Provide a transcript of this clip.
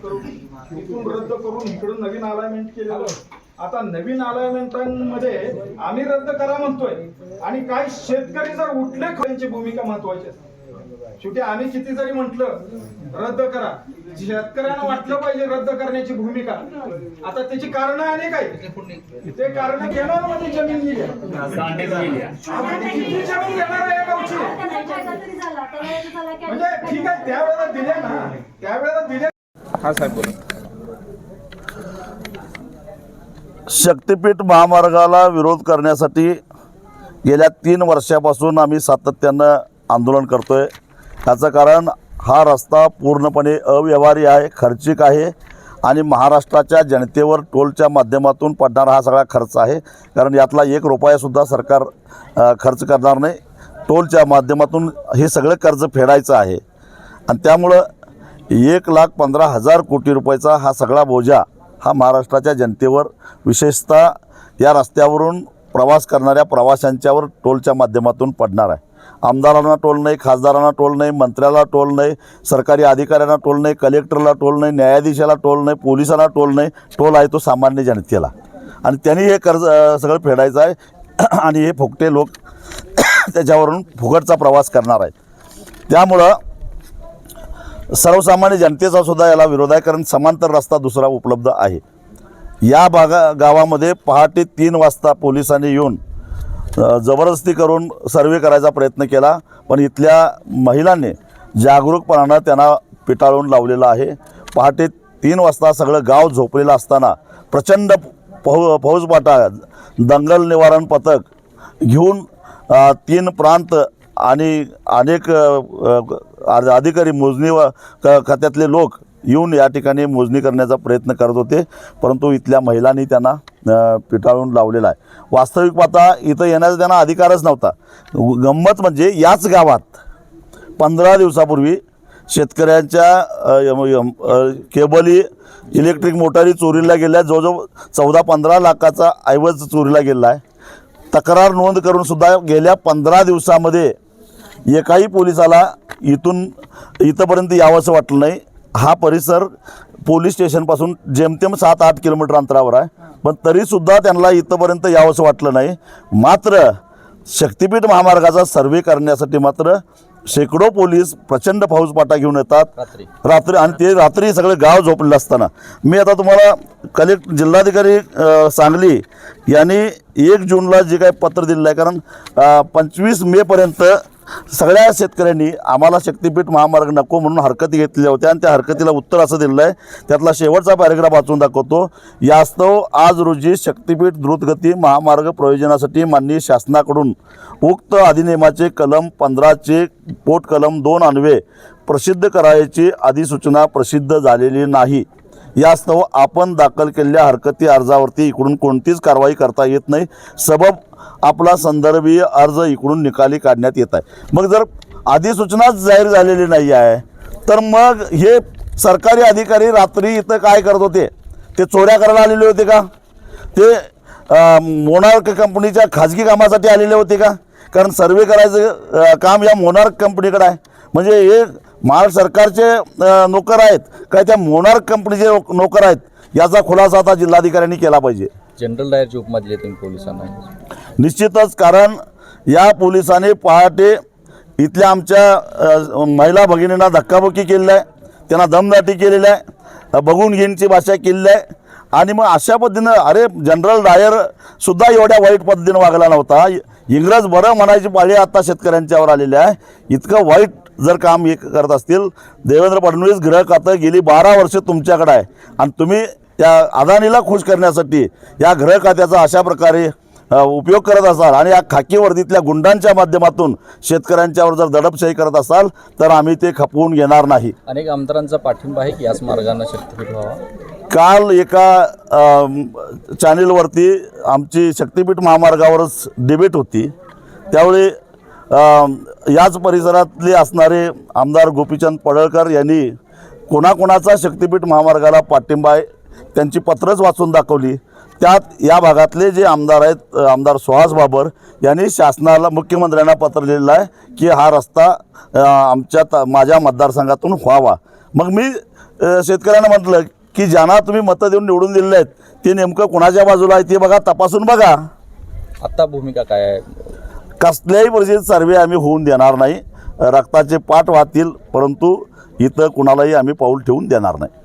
करून इथून रद्द करून इकडून नवीन अलाइनमेंट केलं। आता नवीन अलाइनमेंटांमध्ये आम्ही रद्द करा म्हणतोय आणि काही शेतकरी जर उठले त्यांची भूमिका महत्वाची असते। शेवटी आम्ही किती जरी म्हटलं रद्द करा, शेतकऱ्यांना वाटलं पाहिजे रद्द करण्याची भूमिका। आता त्याची कारण अनेक आहेत, ते कारण घेणार मध्ये जमीन दिली, किती जमीन घेणार आहे गावची, म्हणजे ठीक आहे त्यावेळेला दिले ना, त्यावेळेला दिले। हा साहेब बोला। शक्तीपीठ महामार्गाला विरोध करण्यासाठी गेल्या 3 वर्षापासून आम्ही सातत्यानं आंदोलन करतोय। त्याचं कारण हा रस्ता पूर्णपणे अव्यवहार्य आहे, खर्चिक आहे आणि महाराष्ट्राच्या जनतेवर टोलच्या माध्यमातून पडणारा हा सगळा खर्च आहे। कारण यातला 1 रुपयासुद्धा सरकार खर्च करणार नाही, टोलच्या माध्यमातून हे सगळं कर्ज फेडायचं आहे आणि त्यामुळं 1,15,000 कोटी रुपयाचा हा सगळा बोजा हा महाराष्ट्राच्या जनतेवर, विशेषतः या रस्त्यावरून प्रवास करणाऱ्या प्रवाशांच्यावर टोलच्या माध्यमातून पडणार आहे। आमदारांना टोल नाही, खासदारांना टोल नाही, मंत्र्याला टोल नाही, सरकारी अधिकाऱ्यांना टोल नाही, कलेक्टरला टोल नाही, न्यायाधीशाला टोल नाही, पोलिसांना टोल नाही। टोल आहे तो सामान्य जनतेला आणि त्यांनी हे कर्ज सगळं फेडायचं आहे आणि हे फुकटे लोक त्याच्यावरून फुकटचा प्रवास करणार आहेत। त्यामुळं सर्वसामान्य जनतेचा सुद्धा याला विरोध आहे, कारण समांतर रस्ता दुसरा उपलब्ध आहे। या गावामध्ये पहाटे 3 वाजता पोलिसांनी येऊन जबरदस्ती करून सर्वे करायचा प्रयत्न केला, पण इथल्या महिलांनी जागरूकपणानं त्यांना पिटाळून लावलेलं आहे। पहाटे 3 वाजता सगळं गाव झोपलेलं असताना प्रचंड फौजफाटा, दंगल निवारण पथक घेऊन 3 प्रांत आणि अनेक अधिकारी, मोजणी खात्यातले लोक येऊन या ठिकाणी मोजणी करण्याचा प्रयत्न करत होते, परंतु इथल्या महिलांनी त्यांना पिटाळून लावलेला आहे। वास्तविक पाहता इथं येण्याचा त्यांना अधिकारच नव्हता। गंमत म्हणजे याच गावात 15 दिवसापूर्वी शेतकऱ्यांच्या केबली, इलेक्ट्रिक मोटारी चोरीला गेल्या, जवळजवळ 14-15 लाखाचा ऐवज चोरीला गेला आहे। तक्रार नोंद करून सुद्धा गेल्या 15 दिवसामध्ये एकाही पोलिसाला इथंपर्यंत यावंसं वाटलं नाही। हा परिसर पोलीस स्टेशनपासून जेमतेम 7-8 किलोमीटर अंतरावर आहे, पण तरीसुद्धा त्यांना इथंपर्यंत यावंसं वाटलं नाही। मात्र शक्तीपीठ महामार्गाचा सर्वे करण्यासाठी मात्र शेकडो पोलीस प्रचंड फौजफाटा घेऊन येतात रात्री, आणि ते रात्री सगळे गाव झोपलेलं असताना। मी आता तुम्हाला जिल्हाधिकारी सांगली यांनी 1 जूनला जे काही पत्र दिलेलं आहे, कारण 25 मेपर्यंत सगळ्या शेतकऱ्यांनी आम्हाला शक्तीपीठ महामार्ग नको म्हणून हरकती घेतलेल्या होत्या आणि त्या हरकतीला उत्तर असं दिलेलं आहे। त्यातला शेवटचा पॅरेग्राफ वाचून दाखवतो। यास्तव आज रोजी शक्तीपीठ द्रुतगती महामार्ग प्रयोजनासाठी माननीय शासनाकडून उक्त अधिनियमाचे कलम 15चे पोट कलम 2 अन्वये प्रसिद्ध करायची अधिसूचना प्रसिद्ध झालेली नाही। यास्तव आपण दाखल केलेल्या हरकती अर्जावरती इकडून कोणतीच कारवाई करता येत नाही, सबब आपला संदर्भीय अर्ज इकडून निकाली काढण्यात येत आहे। मग जर अधिसूचनाच जाहीर झालेली नाही आहे तर मग हे सरकारी अधिकारी रात्री इथं काय करत होते? ते चोऱ्या करायला आलेले होते का? ते मोनार्क कंपनीच्या खाजगी कामासाठी आलेले होते का? कारण सर्वे करायचं काम या मोनार्क कंपनीकडे आहे। म्हणजे हे महाराष्ट्र सरकारचे नोकर आहेत काय त्या मोनार्क कंपनीचे नोकर आहेत, याचा खुलासा आता जिल्हाधिकाऱ्यांनी केला पाहिजे। जनरल डायरची उपमा दिली तुम्ही पोलिसांना? निश्चितच, कारण या पोलिसांनी पहाटे इथल्या आमच्या महिला भगिनींना धक्काबुक्की केलेला आहे, त्यांना दमदाटी केलेली आहे, बघून घेण्याची भाषा केलेली आहे आणि मग अशा पद्धतीनं अरे जनरल डायर सुद्धा एवढ्या वाईट पद्धतीनं वागला नव्हता। इंग्रज बरं म्हणायची पाळी आता शेतकऱ्यांच्यावर आलेली आहे। इतकं वाईट जर काम हे करत असतील, देवेंद्र फडणवीस गृह खातं गेली 12 वर्ष तुमच्याकडे आहे आणि तुम्ही त्या अदानीला खुश करण्यासाठी या गृह खात्याचा अशा प्रकारे उपयोग करत असाल आणि या खाकी वर्दीतल्या गुंडांच्या माध्यमातून शेतकऱ्यांच्यावर जर दडपशाही करत असाल तर आम्ही ते खपवून घेणार नाही। अनेक आमदारांचा पाठिंबा आहे की याच मार्गाने शक्तीपीठ व्हावा। काल एका चॅनेलवरती आमची शक्तीपीठ महामार्गावरच डिबेट होती, त्यावेळी याच परिसरातले असणारे आमदार गोपीचंद पडळकर यांनी कोणाकोणाचा शक्तीपीठ महामार्गाला पाठिंबा आहे त्यांची पत्रच वाचून दाखवली। त्यात या भागातले जे आमदार आहेत, आमदार सुहास बाबर यांनी शासनाला, मुख्यमंत्र्यांना पत्र लिहिलेलं आहे की हा रस्ता माझ्या मतदारसंघातून व्हावा। मग मी शेतकऱ्यांना म्हटलं की ज्यांना तुम्ही मतं देऊन निवडून दिलेले आहेत ते नेमकं कुणाच्या बाजूला आहे ते बघा, तपासून बघा. आता भूमिका काय आहे? कसल्याही परिस्थितीत सर्वे आम्ही होऊन देणार नाही. रक्ताचे पाठ वाहतील, परंतु इथं कुणालाही आम्ही पाऊल ठेवून देणार नाही.